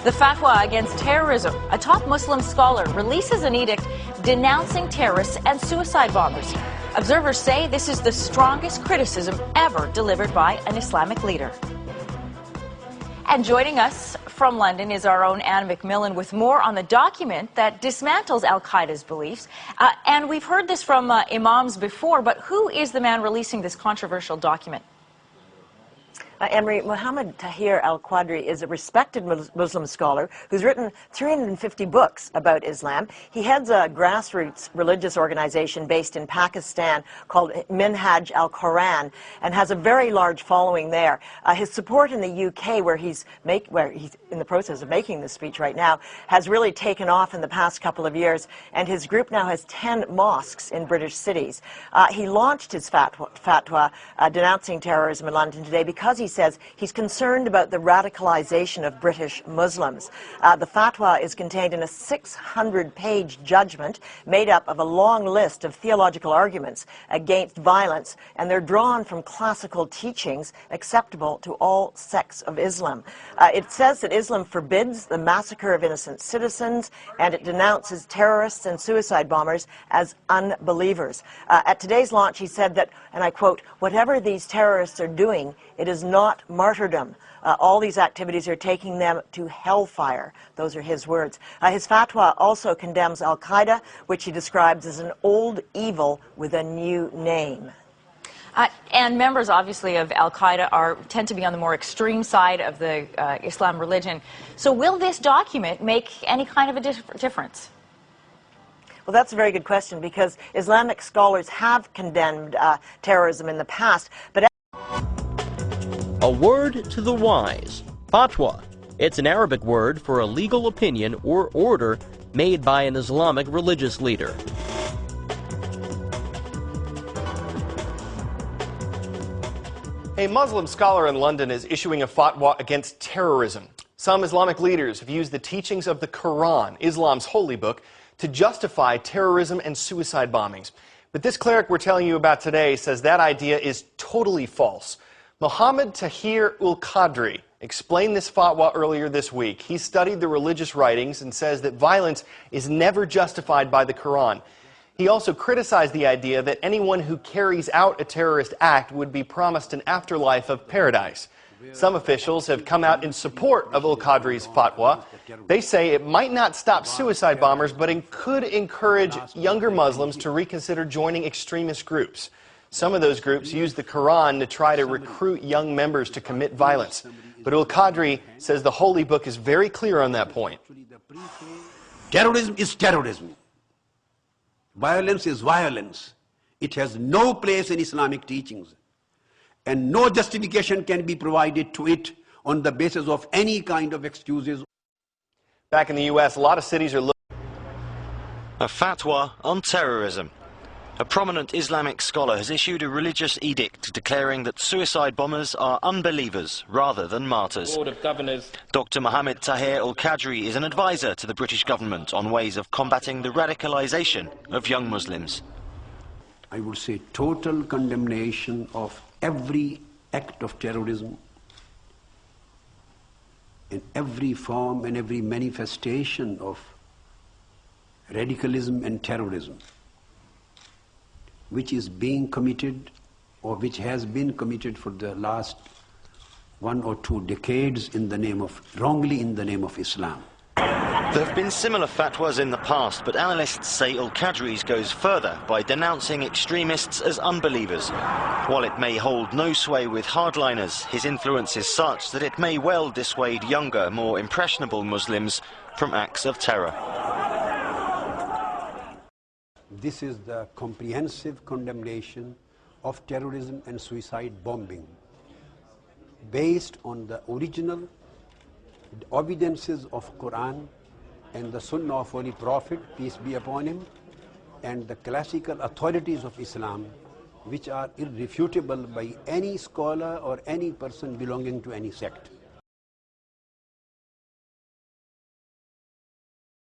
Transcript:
The Fatwa Against Terrorism. A top Muslim scholar releases an edict denouncing terrorists and suicide bombers. Observers say this is the strongest criticism ever delivered by an Islamic leader. And joining us from London is our own Anna McMillan with more on the document that dismantles al-Qaeda's beliefs. And we've heard this from imams before, but who is the man releasing this controversial document? Emery, Muhammad Tahir al-Qadri is a respected Muslim scholar who's written 350 books about Islam. He heads a grassroots religious organization based in Pakistan called Minhaj al-Quran and has a very large following there. His support in the UK, where he's in the process of making this speech right now, has really taken off in the past couple of years, and his group now has 10 mosques in British cities. He launched his fatwa denouncing terrorism in London today because he says he's concerned about the radicalization of British Muslims. The fatwa is contained in a 600-page judgment made up of a long list of theological arguments against violence, and they're drawn from classical teachings acceptable to all sects of Islam. It says that Islam forbids the massacre of innocent citizens, and it denounces terrorists and suicide bombers as unbelievers. At today's launch, he said that, and I quote, "Whatever these terrorists are doing, it is not martyrdom. All these activities are taking them to hellfire." Those are his words. His fatwa also condemns al-Qaeda, which he describes as an old evil with a new name. And members, obviously, of al-Qaeda tend to be on the more extreme side of the Islam religion. So will this document make any kind of a difference? Well, that's a very good question, because Islamic scholars have condemned terrorism in the past, but a word to the wise. Fatwa. It's an Arabic word for a legal opinion or order made by an Islamic religious leader. A Muslim scholar in London is issuing a fatwa against terrorism. Some Islamic leaders have used the teachings of the Quran, Islam's holy book, to justify terrorism and suicide bombings. But this cleric we're telling you about today says that idea is totally false. Muhammad Tahir al-Qadri explained this fatwa earlier this week. He studied the religious writings and says that violence is never justified by the Quran. He also criticized the idea that anyone who carries out a terrorist act would be promised an afterlife of paradise. Some officials have come out in support of al-Qadri's fatwa. They say it might not stop suicide bombers, but it could encourage younger Muslims to reconsider joining extremist groups. Some of those groups use the Quran to try to recruit young members to commit violence. But al-Qadri says the holy book is very clear on that point. Terrorism is terrorism. Violence is violence. It has no place in Islamic teachings. And no justification can be provided to it on the basis of any kind of excuses. Back in the U.S., a lot of cities are looking. A fatwa on terrorism. A prominent Islamic scholar has issued a religious edict declaring that suicide bombers are unbelievers rather than martyrs. Board of Governors. Dr. Muhammad Tahir al-Qadri is an advisor to the British government on ways of combating the radicalization of young Muslims. I would say total condemnation of every act of terrorism, in every form and every manifestation of radicalism and terrorism, which is being committed or which has been committed for the last 1 or 2 decades wrongly in the name of Islam. There have been similar fatwas in the past, but analysts say al-Qadri's goes further by denouncing extremists as unbelievers. While it may hold no sway with hardliners, his influence is such that it may well dissuade younger, more impressionable Muslims from acts of terror. This is the comprehensive condemnation of terrorism and suicide bombing, based on the original evidences of Quran and the Sunnah of Holy Prophet, peace be upon him, and the classical authorities of Islam, which are irrefutable by any scholar or any person belonging to any sect.